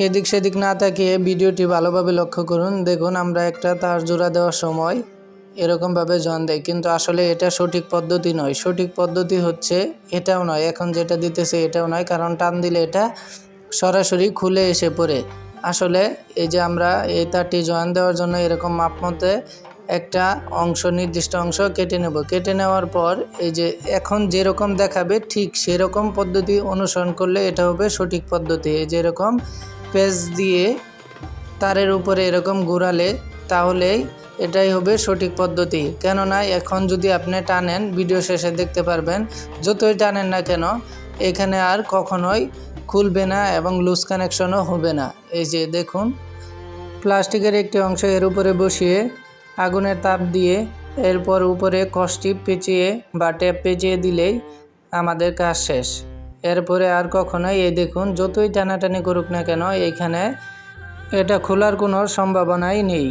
এদিক সেদিক না তাকিয়ে ভিডিওটি ভালোভাবে লক্ষ্য করুন। দেখুন আমরা একটা তার জোড়া দেওয়ার সময় এরকমভাবে জয়েন দেয়, কিন্তু আসলে এটা সঠিক পদ্ধতি নয়। সঠিক পদ্ধতি হচ্ছে এটাও নয়, এখন যেটা দিতেছে এটাও নয়, কারণ টান দিলে এটা সরাসরি খুলে এসে পড়ে। আসলে এই যে আমরা এই তারটি জয়েন দেওয়ার জন্য এরকম মাপ মতে একটা অংশ, নির্দিষ্ট অংশ কেটে নেব। কেটে নেওয়ার পর এই যে এখন যেরকম দেখাবে ঠিক সেরকম পদ্ধতি অনুসরণ করলে এটা হবে সঠিক পদ্ধতি। এই যেরকম পেঁচ দিয়ে তারের উপরে এরকম ঘোরালে তাহলেই এটাই হবে সঠিক পদ্ধতি। কেননা এখন যদি আপনি টানেন, ভিডিও শেষে দেখতে পারবেন, যতই টানেন না কেন এখানে আর কখনোই খুলবে না এবং লুজ কানেকশনও হবে না। এই যে দেখুন, প্লাস্টিকের একটি অংশ এর উপরে বসিয়ে আগুনের তাপ দিয়ে এরপর উপরে কষ্টিপ পেঁচিয়ে বা ট্যাপ পেঁচিয়ে দিলেই আমাদের কাজ শেষ। এরপরে আর কখনোই এই দেখুন যতই টানাটানি করুক না কেন এইখানে এটা খোলার কোনো সম্ভাবনাই নেই।